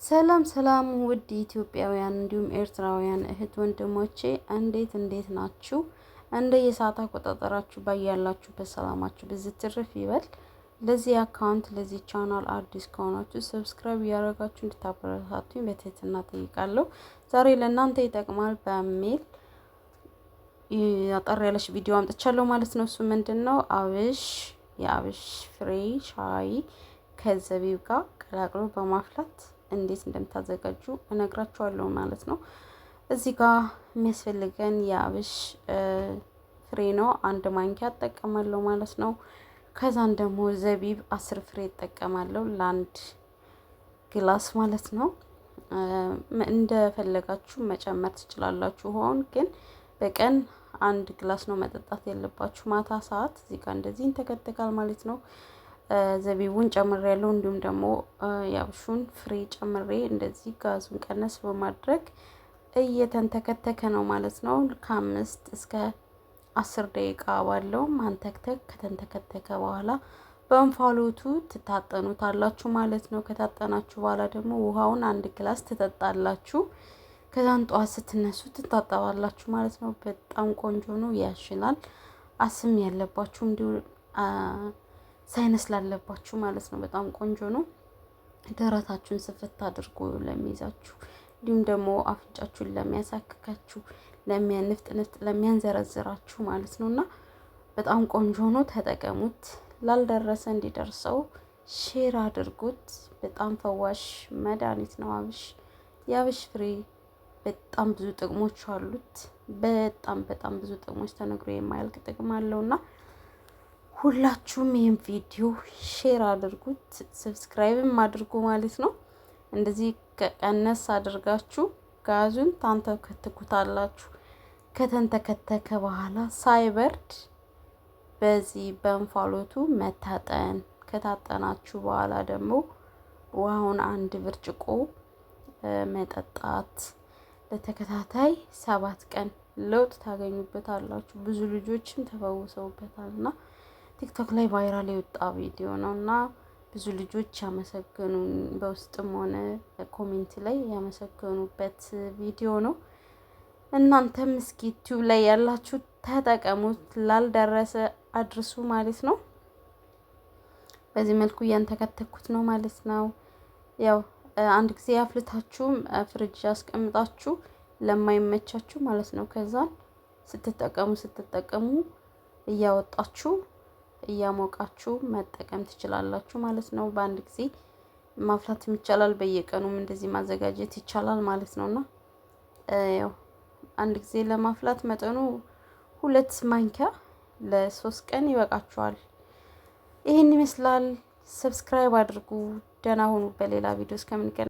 ሰላም ሰላም ውድ ኢትዮጵያውያን እንዲሁም ኤርትራውያን እህት ወንድሞቼ እንዴት ናችሁ? የሰዓት አቆጣጠራችሁ ባያላችሁበት ሰላማችሁ ብዝት ትርፍ ይበል። ለዚህ አካውንት ለዚህ ቻናል አዲስ ከሆናችሁ ሰብስክራይብ እያደረጋችሁ እንድታበረታቱኝ በትህትና ጠይቃለሁ። ዛሬ ለእናንተ ይጠቅማል በሚል አጠር ያለች ቪዲዮ አምጥቻለሁ ማለት ነው። እሱ ምንድነው? የአብሽ ፍሬ ሻይ ከዘቢብ ጋር ቀላቅሎ በማፍላት እንዴት እንደምታዘጋጁ እነግራችኋለሁ ማለት ነው። እዚህ ጋር የሚያስፈልገን የአብሽ ፍሬ ነው። 1 ማንኪያ እጠቀማለሁ ማለት ነው። ከዛን ደግሞ ዘቢብ 10 ፍሬ እጠቀማለሁ ለ1 ግላስ ማለት ነው። እንደፈለጋችሁ መጨመር ትችላላችሁ። ሆን ግን በቀን 1 ግላስ ነው መጠጣት ያለባችሁ። ማታ ሰዓት እዚህ ጋር እንደዚህ እንተከተካል ማለት ነው። ዘቢቡን ጨምሬያለሁ እንዲሁም ደግሞ የአብሹን ፍሬ ጨምሬ እንደዚህ ጋዙን ቀነስ በማድረግ እየተንተከተከ ነው ማለት ነው። ከ5 እስከ 10 ደቂቃ ባለው ማንተክተክ ከተንተከተከ በኋላ በእንፋሎቱ ትታጠኑታላችሁ ማለት ነው። ከታጠናችሁ በኋላ ደግሞ ውሃውን 1 ግላስ ትጠጣላችሁ። ከዛን ጠዋት ስትነሱ ትታጠባላችሁ ማለት ነው። በጣም ቆንጆ ነው፣ ያሽላል። አስም ያለባችሁ እንዲሁ ሳይነስ ላለባችሁ ማለት ነው በጣም ቆንጆ ነው። ደረታችሁን ስፍት አድርጎ ለሚይዛችሁ እንዲሁም ደግሞ አፍንጫችሁን ለሚያሳክካችሁ፣ ንፍጥ ለሚያንዘረዝራችሁ ማለት ነውና በጣም ቆንጆ ነው። ተጠቀሙት። ላልደረሰ እንዲደርሰው ሼር አድርጉት። በጣም ፈዋሽ መድኃኒት ነው የአብሽ ፍሬ በጣም ብዙ ጥቅሞች አሉት። በጣም ብዙ ጥቅሞች ተነግሮ የማያልቅ ጥቅም አለውና ሁላችሁም ይሄን ቪዲዮ ሼር አድርጉት፣ ሰብስክራይብም አድርጉ ማለት ነው። እንደዚህ ቀነስ አድርጋችሁ ጋዙን ታንተከትኩታላችሁ። ከተንተከተከ በኋላ ሳይበርድ በዚህ በእንፋሎቱ መታጠን። ከታጠናችሁ በኋላ ደግሞ ውሃውን 1 ብርጭቆ መጠጣት። ለተከታታይ 7 ቀን ለውጥ ታገኙበታላችሁ። ብዙ ልጆችም ተፈውሰውበታልና ቲክቶክ ላይ ቫይራል የወጣ ቪዲዮ ነውና ብዙ ልጆች ያመሰገኑን በውስጥም ሆነ ኮሜንት ላይ ያመሰገኑበት ቪዲዮ ነው። እናንተም እስኪ ዩቲዩብ ላይ ያላችሁ ተጠቀሙት፣ ላልደረሰ አድርሱ ማለት ነው። በዚህ መልኩ እያንተከተኩት ነው ማለት ነው። ያው 1 ጊዜ አፍልታችሁም ፍሪጅ አስቀምጣችሁ ለማይመቻችሁ ማለት ነው። ከዛን ስትጠቀሙ እያወጣችሁ እያሞቃችሁ መጠቀም ትችላላችሁ ማለት ነው። በአንድ ጊዜ ማፍላትም ይቻላል፣ በየቀኑም እንደዚህ ማዘጋጀት ይቻላል ማለት ነውና ያው 1 ጊዜ ለማፍላት መጠኑ 2 ማንኪያ ለ3 ቀን ይበቃችኋል። ይሄን ይመስላል። ሰብስክራይብ አድርጉ። ደህና ሁኑ። በሌላ ቪዲዮ እስከምንገናኝ